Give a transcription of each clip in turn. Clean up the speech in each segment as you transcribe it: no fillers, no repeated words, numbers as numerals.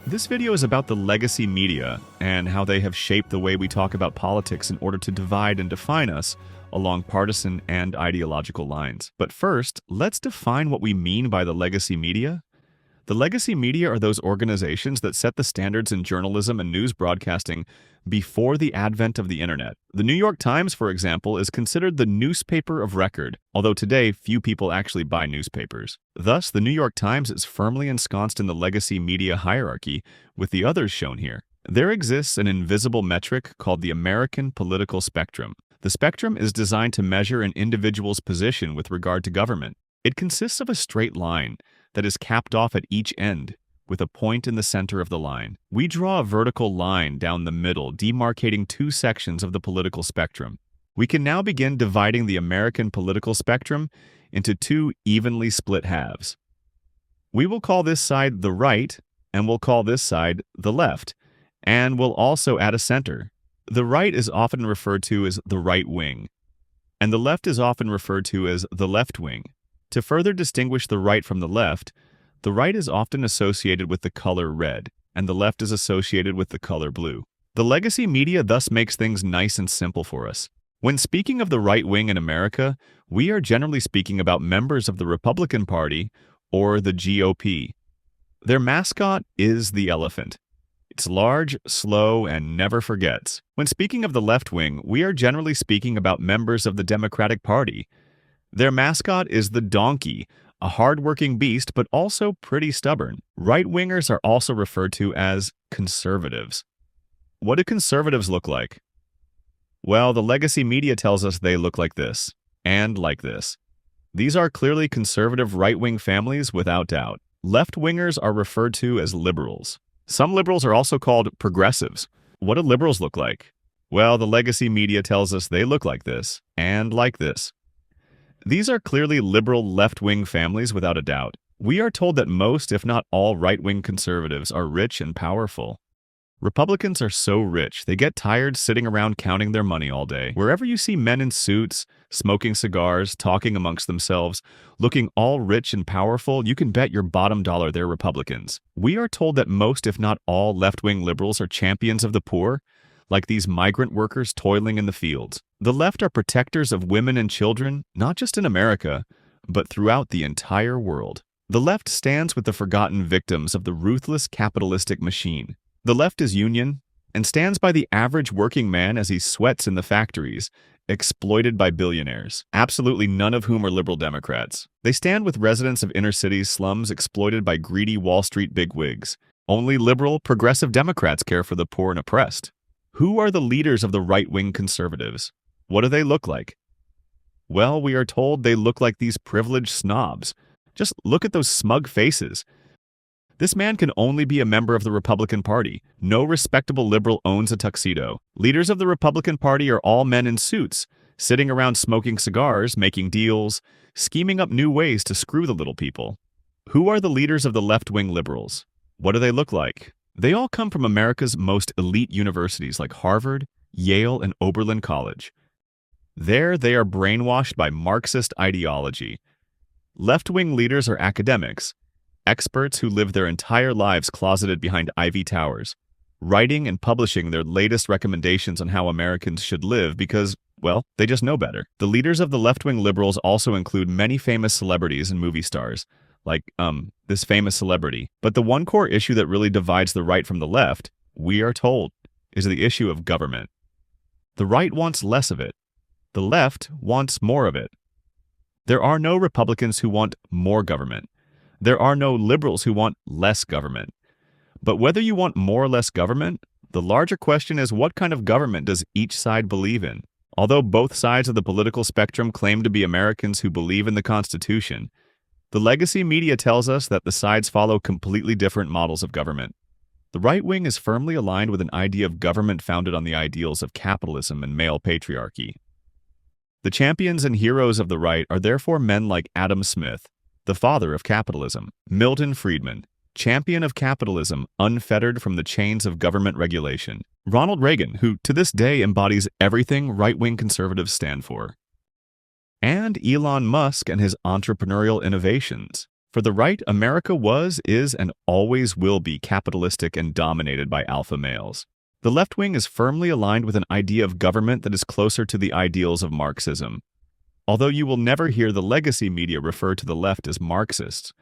This video is about the legacy media and how they have shaped the way we talk about politics in order to divide and define us along partisan and ideological lines. But first, let's define what we mean by the legacy media. The legacy media are those organizations that set the standards in journalism and news broadcasting before the advent of the internet. The New York Times, for example, is considered the newspaper of record, although today few people actually buy newspapers. Thus, the New York Times is firmly ensconced in the legacy media hierarchy, with the others shown here. There exists an invisible metric called the American political spectrum. The spectrum is designed to measure an individual's position with regard to government. It consists of a straight line that is capped off at each end, with a point in the center of the line. We draw a vertical line down the middle, demarcating two sections of the political spectrum. We can now begin dividing the American political spectrum into two evenly split halves. We will call this side the right, and we'll call this side the left, and we'll also add a center. The right is often referred to as the right wing, and the left is often referred to as the left wing. To further distinguish the right from the right is often associated with the color red, and the left is associated with the color blue. The legacy media thus makes things nice and simple for us. When speaking of the right wing in America, we are generally speaking about members of the Republican Party or the GOP. Their mascot is the elephant. It's large, slow, and never forgets. When speaking of the left wing, we are generally speaking about members of the Democratic Party. Their mascot is the donkey, a hard-working beast but also pretty stubborn. Right-wingers are also referred to as conservatives. What do conservatives look like? Well, the legacy media tells us they look like this, and like this. These are clearly conservative right-wing families without doubt. Left-wingers are referred to as liberals. Some liberals are also called progressives. What do liberals look like? Well, the legacy media tells us they look like this, and like this. These are clearly liberal left-wing families without a doubt. We are told that most, if not all, right-wing conservatives are rich and powerful. Republicans are so rich, they get tired sitting around counting their money all day. Wherever you see men in suits, smoking cigars, talking amongst themselves, looking all rich and powerful, you can bet your bottom dollar they're Republicans. We are told that most, if not all, left-wing liberals are champions of the poor, like these migrant workers toiling in the fields. The left are protectors of women and children, not just in America, but throughout the entire world. The left stands with the forgotten victims of the ruthless capitalistic machine. The left is union and stands by the average working man as he sweats in the factories, exploited by billionaires, absolutely none of whom are liberal Democrats. They stand with residents of inner cities slums exploited by greedy Wall Street bigwigs. Only liberal, progressive Democrats care for the poor and oppressed. Who are the leaders of the right-wing conservatives? What do they look like? Well, we are told they look like these privileged snobs. Just look at those smug faces. This man can only be a member of the Republican Party. No respectable liberal owns a tuxedo. Leaders of the Republican Party are all men in suits, sitting around smoking cigars, making deals, scheming up new ways to screw the little people. Who are the leaders of the left-wing liberals? What do they look like? They all come from America's most elite universities like Harvard, Yale, and Oberlin College. There, they are brainwashed by Marxist ideology. Left-wing leaders are academics, experts who live their entire lives closeted behind ivy towers, writing and publishing their latest recommendations on how Americans should live because, well, they just know better. The leaders of the left-wing liberals also include many famous celebrities and movie stars, like, this famous celebrity. But the one core issue that really divides the right from the left, we are told, is the issue of government. The right wants less of it. The left wants more of it. There are no Republicans who want more government. There are no liberals who want less government. But whether you want more or less government, the larger question is what kind of government does each side believe in? Although both sides of the political spectrum claim to be Americans who believe in the Constitution, the legacy media tells us that the sides follow completely different models of government. The right wing is firmly aligned with an idea of government founded on the ideals of capitalism and male patriarchy. The champions and heroes of the right are therefore men like Adam Smith, the father of capitalism, Milton Friedman, champion of capitalism unfettered from the chains of government regulation, Ronald Reagan, who to this day embodies everything right-wing conservatives stand for, and Elon Musk and his entrepreneurial innovations. For the right, America was, is, and always will be capitalistic and dominated by alpha males. The left wing is firmly aligned with an idea of government that is closer to the ideals of Marxism. Although you will never hear the legacy media refer to the left as Marxists.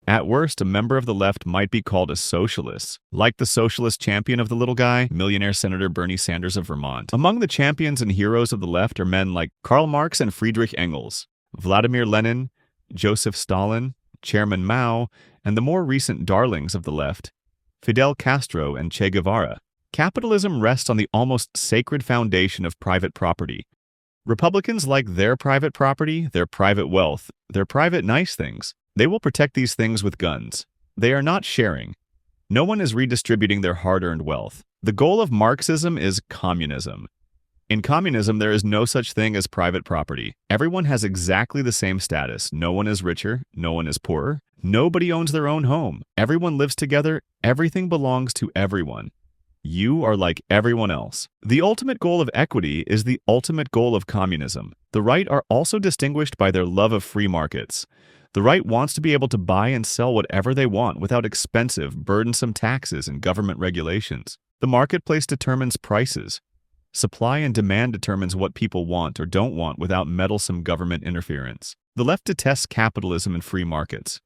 At worst, a member of the left might be called a socialist, like the socialist champion of the little guy, millionaire Senator Bernie Sanders of Vermont. Among the champions and heroes of the left are men like Karl Marx and Friedrich Engels, Vladimir Lenin, Joseph Stalin, Chairman Mao, and the more recent darlings of the left, Fidel Castro and Che Guevara. Capitalism rests on the almost sacred foundation of private property. Republicans like their private property, their private wealth, their private nice things. They will protect these things with guns. They are not sharing. No one is redistributing their hard-earned wealth. The goal of Marxism is communism. In communism, there is no such thing as private property. Everyone has exactly the same status. No one is richer, no one is poorer. Nobody owns their own home. Everyone lives together. Everything belongs to everyone. You are like everyone else. The ultimate goal of equity is the ultimate goal of communism. The right are also distinguished by their love of free markets. The right wants to be able to buy and sell whatever they want without expensive, burdensome taxes and government regulations. The marketplace determines prices. Supply and demand determines what people want or don't want without meddlesome government interference. The left detests capitalism and free markets.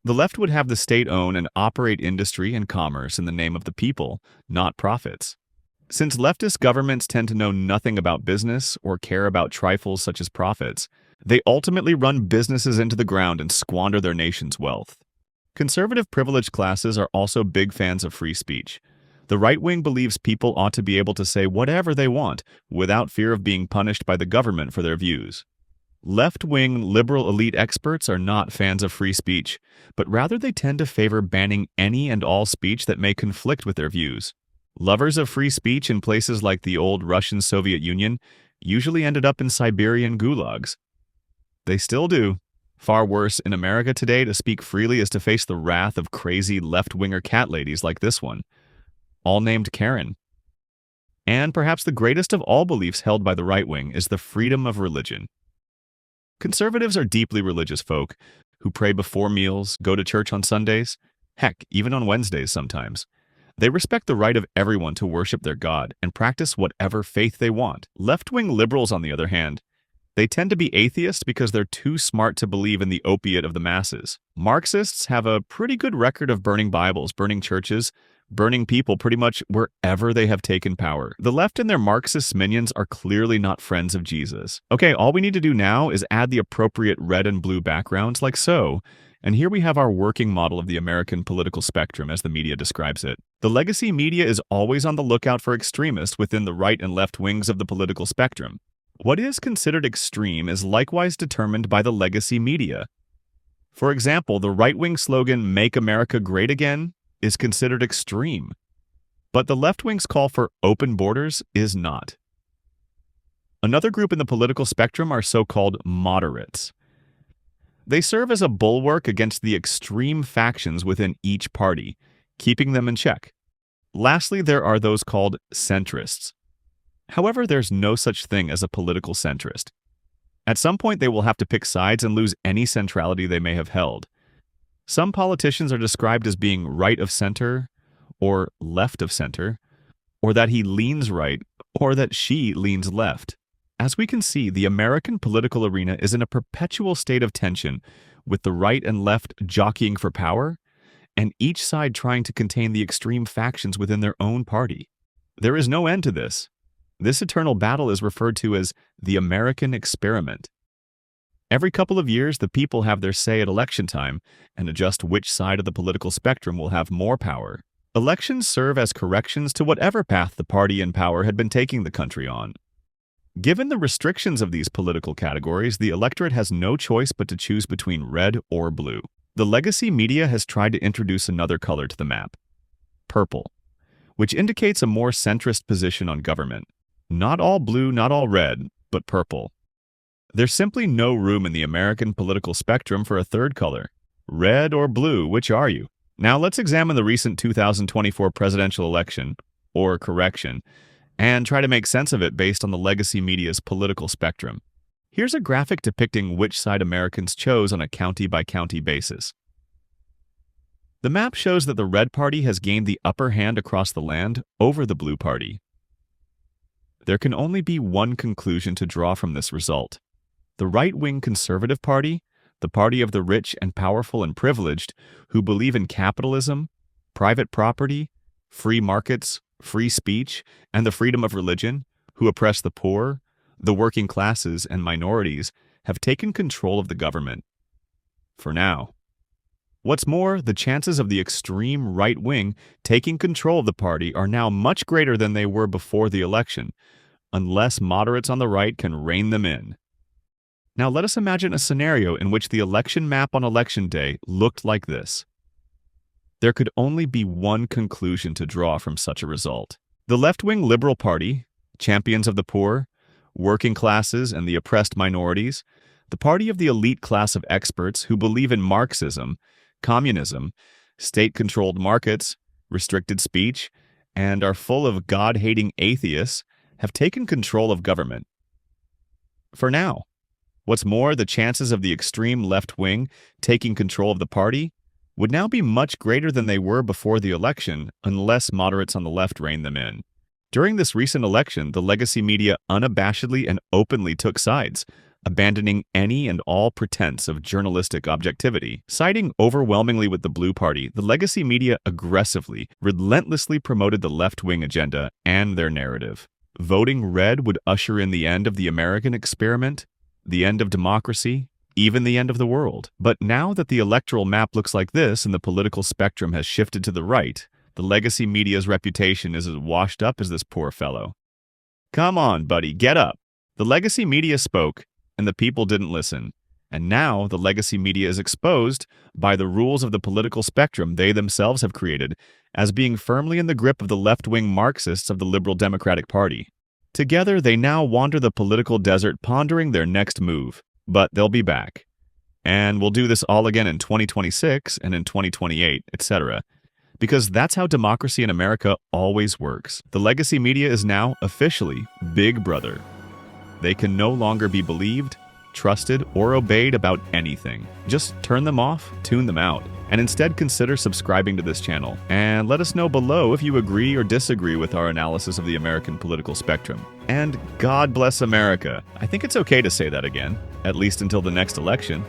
The left would have the state own and operate industry and commerce in the name of the people, not profits. Since leftist governments tend to know nothing about business or care about trifles such as profits, they ultimately run businesses into the ground and squander their nation's wealth. Conservative privileged classes are also big fans of free speech. The right wing believes people ought to be able to say whatever they want without fear of being punished by the government for their views. Left-wing liberal elite experts are not fans of free speech, but rather they tend to favor banning any and all speech that may conflict with their views. Lovers of free speech in places like the old Russian Soviet Union usually ended up in Siberian gulags. They still do. Far worse, in America today, to speak freely is to face the wrath of crazy left-winger cat ladies like this one, all named Karen. And perhaps the greatest of all beliefs held by the right wing is the freedom of religion. Conservatives are deeply religious folk who pray before meals, go to church on Sundays, heck, even on Wednesdays sometimes. They respect the right of everyone to worship their God and practice whatever faith they want. Left-wing liberals, on the other hand, they tend to be atheists because they're too smart to believe in the opiate of the masses. Marxists have a pretty good record of burning Bibles, burning churches, burning people pretty much wherever they have taken power. The left and their Marxist minions are clearly not friends of Jesus. Okay, all we need to do now is add the appropriate red and blue backgrounds like so, and here we have our working model of the American political spectrum as the media describes it. The legacy media is always on the lookout for extremists within the right and left wings of the political spectrum. What is considered extreme is likewise determined by the legacy media. For example, the right-wing slogan, "Make America Great Again," is considered extreme, but the left wing's call for open borders is not. Another group in the political spectrum are so-called moderates. They serve as a bulwark against the extreme factions within each party, keeping them in check. Lastly, there are those called centrists. However, there's no such thing as a political centrist. At some point, they will have to pick sides and lose any centrality they may have held. Some politicians are described as being right of center, or left of center, or that he leans right, or that she leans left. As we can see, the American political arena is in a perpetual state of tension, with the right and left jockeying for power, and each side trying to contain the extreme factions within their own party. There is no end to this. This eternal battle is referred to as the American experiment. Every couple of years, the people have their say at election time and adjust which side of the political spectrum will have more power. Elections serve as corrections to whatever path the party in power had been taking the country on. Given the restrictions of these political categories, the electorate has no choice but to choose between red or blue. The legacy media has tried to introduce another color to the map, purple, which indicates a more centrist position on government. Not all blue, not all red, but purple. There's simply no room in the American political spectrum for a third color. Red or blue, which are you? Now let's examine the recent 2024 presidential election, or correction, and try to make sense of it based on the legacy media's political spectrum. Here's a graphic depicting which side Americans chose on a county-by-county basis. The map shows that the red party has gained the upper hand across the land over the blue party. There can only be one conclusion to draw from this result. The right-wing Conservative Party, the party of the rich and powerful and privileged, who believe in capitalism, private property, free markets, free speech, and the freedom of religion, who oppress the poor, the working classes, and minorities, have taken control of the government. For now. What's more, the chances of the extreme right wing taking control of the party are now much greater than they were before the election, unless moderates on the right can rein them in. Now let us imagine a scenario in which the election map on election day looked like this. There could only be one conclusion to draw from such a result. The left-wing Liberal Party, champions of the poor, working classes, and the oppressed minorities, the party of the elite class of experts who believe in Marxism, communism, state-controlled markets, restricted speech, and are full of God-hating atheists, have taken control of government. For now. What's more, the chances of the extreme left wing taking control of the party would now be much greater than they were before the election unless moderates on the left rein them in. During this recent election, the legacy media unabashedly and openly took sides, abandoning any and all pretense of journalistic objectivity. Siding overwhelmingly with the blue party, the legacy media aggressively, relentlessly promoted the left-wing agenda and their narrative. Voting red would usher in the end of the American experiment, the end of democracy, even the end of the world. But now that the electoral map looks like this and the political spectrum has shifted to the right, the legacy media's reputation is as washed up as this poor fellow. Come on, buddy, get up. The legacy media spoke, and the people didn't listen. And now the legacy media is exposed by the rules of the political spectrum they themselves have created as being firmly in the grip of the left-wing Marxists of the Liberal Democratic Party. Together, they now wander the political desert pondering their next move. But they'll be back. And we'll do this all again in 2026 and in 2028, etc. Because that's how democracy in America always works. The legacy media is now officially Big Brother. They can no longer be believed, trusted, or obeyed about anything. Just turn them off, tune them out, and instead consider subscribing to this channel. And let us know below if you agree or disagree with our analysis of the American political spectrum. And God bless America. I think it's okay to say that again, at least until the next election.